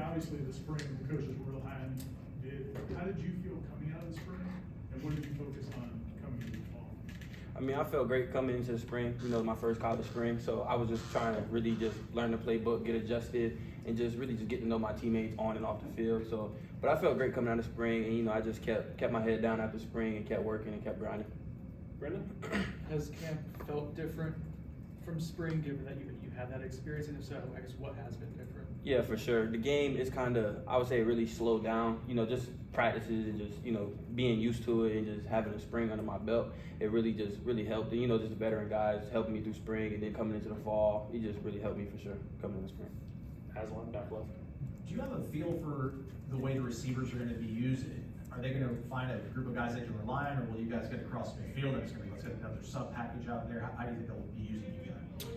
obviously the spring, the coaches were real high on you. How did you feel coming out of the spring, and what did you focus on coming into the fall? I mean, I felt great coming into the spring, my first college spring. So I was just trying to really just learn the playbook, get adjusted, and just really just get to know my teammates on and off the field. So, but I felt great coming out of spring, and I just kept my head down after spring and kept working and kept grinding. Brendan, has camp felt different from spring, given that you had that experience? And if so, I guess what has been different? Yeah, for sure. The game is kind of, I would say, really slowed down. Just practices and just, being used to it and just having a spring under my belt. It really helped. And, just the veteran guys helping me through spring and then coming into the fall. It just really helped me for sure coming in the spring. Aslan, back left. Do you have a feel for the way the receivers are going to be used? Are they going to find a group of guys they can rely on, or will you guys get across the field and it's going to be, let's get another sub package out there? How do you think they'll be using you guys?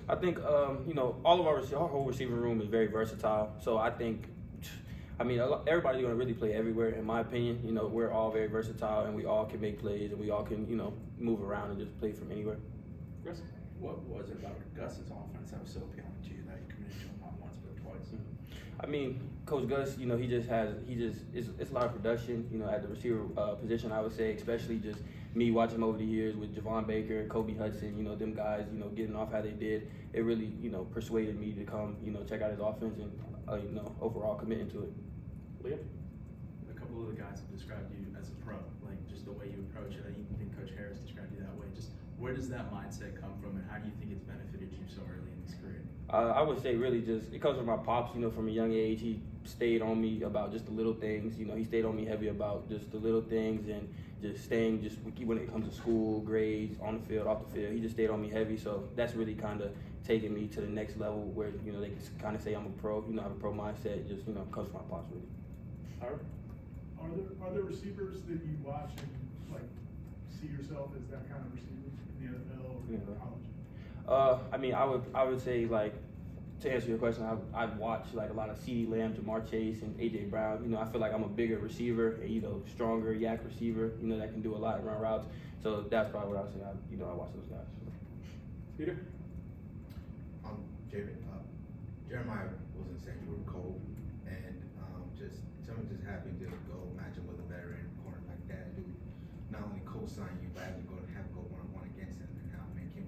I think, all of our whole receiver room is very versatile. So I think, everybody's going to really play everywhere, in my opinion. We're all very versatile, and we all can make plays, and we all can, move around and just play from anywhere. Chris? What was it about Gus's offense that was so appealing to you that you committed to him not once but twice? Coach Gus, it's a lot of production, at the receiver position, I would say, especially just me watching him over the years with Javon Baker, Kobe Hudson, them guys, getting off how they did. It really, persuaded me to come, check out his offense and, overall committing to it. Liam? A couple of the guys have described you as a pro, like just the way you approach it. I even think Coach Harris described you that way. Just where does that mindset come from, and how do you think it's benefited you so early in this career? I would say really just, it comes from my pops, from a young age. He stayed on me about just the little things. He stayed on me heavy about just the little things and just staying just when it comes to school, grades, on the field, off the field. He just stayed on me heavy. So that's really kind of taking me to the next level where, they can kind of say I'm a pro. I have a pro mindset. Just, comes from my pops really. All right. Are there receivers that you watch and like see yourself as that kind of receiver in the NFL or in college? I would say, like, to answer your question, I'd watch like a lot of CeeDee Lamb, Jamar Chase, and AJ Brown. I feel like I'm a bigger receiver, and stronger yak receiver. That can do a lot, run routes. So that's probably what I would say. I watch those guys. Peter? Jayvan, Jeremiah wasn't saying you were cold, and someone just happened to go match him with a veteran corner like that, who not only co-sign you, but actually go one-on-one against him, and how make you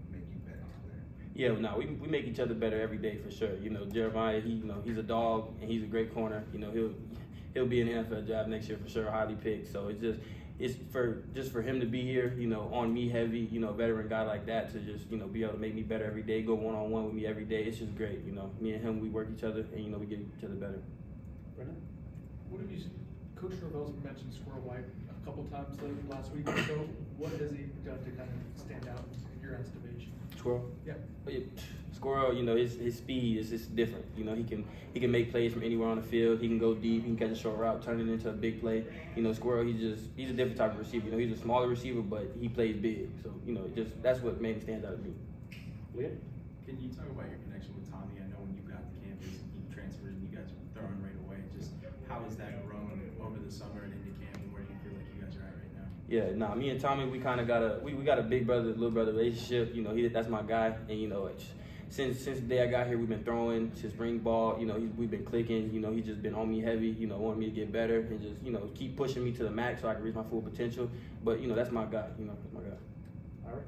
better as a player. Yeah, no, we make each other better every day for sure. Jeremiah, he's a dog and he's a great corner. He'll be in the NFL job next year for sure, highly picked. So it's for him to be here, on me heavy, a veteran guy like that to just, be able to make me better every day, go one-on-one with me every day. It's just great, Me and him, we work each other and, we get each other better. Brendan? What have you seen? Coach Norvell's mentioned Squirrel White a couple times last week or so. What has he done to kind of stand out in your estimation? Squirrel? Yeah. Squirrel, his speed is just different. He can make plays from anywhere on the field. He can go deep. He can catch a short route, turn it into a big play. Squirrel, he's a different type of receiver. He's a smaller receiver, but he plays big. So that's what made him stand out to me. Liam? Can you talk about your connection with Tommy? I know when you got to campus, he transferred and you guys were throwing right away. Just how has that grown over the summer and into camp, and where do you feel like you guys are at right now? Yeah, me and Tommy, we kind of got a big brother, little brother relationship. That's my guy, and since the day I got here, we've been throwing since spring ball. We've been clicking. He's just been on me heavy. Wanting me to get better and just keep pushing me to the max so I can reach my full potential. But that's my guy. That's my guy. All right.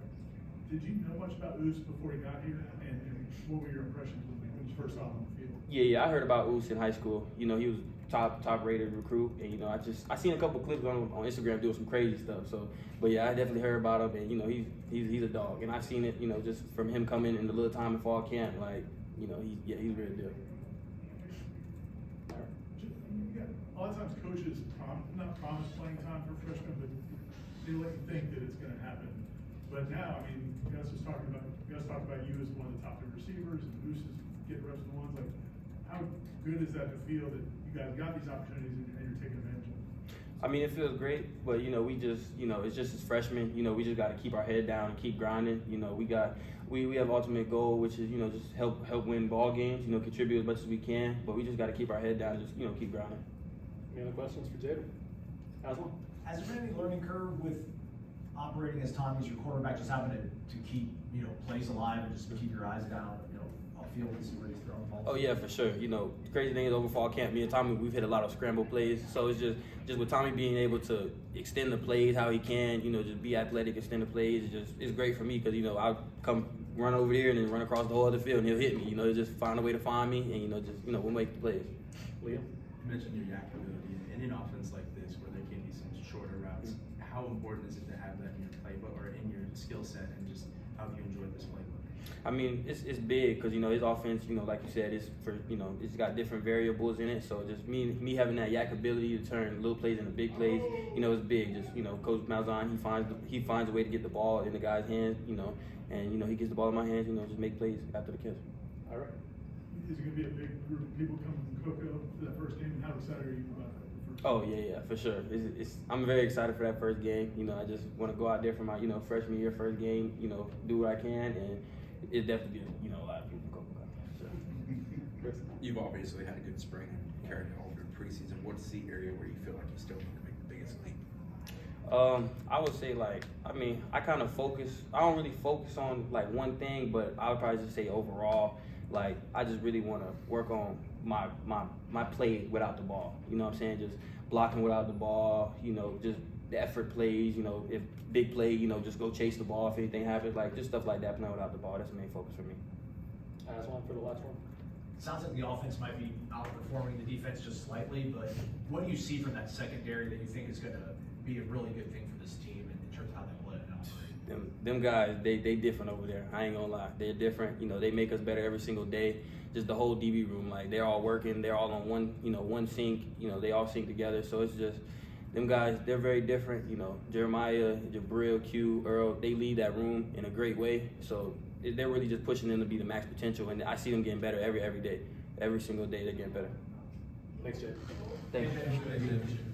Did you know much about Oos before he got here, and what were your impressions when you first saw him on the field? Yeah, I heard about Oos in high school. He was top rated recruit, and I seen a couple clips on Instagram doing some crazy stuff. So, but yeah, I definitely heard about him, and he's a dog, and I've seen it, just from him coming in the little time in fall camp, like he's real deal. A lot of times coaches not promise playing time for freshmen, but they let you think that it's going to happen. But now, Gus talked about you as one of the top 2 receivers, and Oos is getting reps in the ones. Like, how good is that to feel that you guys got these opportunities and you're taking advantage of them? It feels great, but we just it's just as freshmen, we just got to keep our head down and keep grinding. We have ultimate goal, which is just help win ball games, contribute as much as we can, but we just got to keep our head down and just keep grinding. Any other questions for Jayvan? Aslan? Has there been any learning curve with operating as Tommy as your quarterback, just having to keep plays alive and just keep your eyes down the field and see where he's throwing the ball? Oh yeah, for sure. You know, the crazy thing is over fall camp, me and Tommy, we've hit a lot of scramble plays. So it's just with Tommy being able to extend the plays how he can, you know, just be athletic, extend the plays. It's great for me because, you know, I'll come run over there and then run across the whole other field and he'll hit me. You know, just find a way to find me and, you know, just, you know, we'll make the plays. Liam? You mentioned your yak ability, and in an offense like this where there can be some shorter routes, how important is it to have that in your playbook or in your skill set, and just how have you enjoyed this playbook? I mean, it's big because, you know, his offense, you know, like you said, is for, you know, it's got different variables in it. So just me having that yak ability to turn little plays into big plays, you know, it's big. Just, you know, Coach Malzahn, he finds a way to get the ball in the guy's hands, you know, and, you know, he gets the ball in my hands, you know, just make plays after the catch. All right. Is it gonna be a big group of people coming from Cocoa for that first game? How excited are you about that? Oh yeah, for sure. I'm very excited for that first game. You know, I just want to go out there for my, you know, freshman year first game. You know, do what I can, and it definitely be, you know, a lot of people go. Sure. Chris? You've obviously had a good spring and carried it over in preseason. What's the area where you feel like you still need to make the biggest leap? I would say I don't really focus on like one thing, but I would probably just say overall, like I just really want to work on my play without the ball. You know what I'm saying? Just blocking without the ball, you know, just the effort plays, you know, if big play, you know, just go chase the ball if anything happens, like just stuff like that, playing without the ball. That's the main focus for me. Last one for the last one. Sounds like the offense might be outperforming the defense just slightly, but what do you see from that secondary that you think is gonna be a really good thing for this team in terms of how they play and operate? Them guys, they different over there. I ain't gonna lie, they're different. You know, they make us better every single day. Just the whole DB room, like they're all working. They're all on one sync. You know, they all sync together. So it's just them guys. They're very different. You know, Jeremiah, Jabril, Q, Earl. They lead that room in a great way. So they're really just pushing them to be the max potential. And I see them getting better every day. Every single day, they're getting better. Thanks, Jay. Thank you.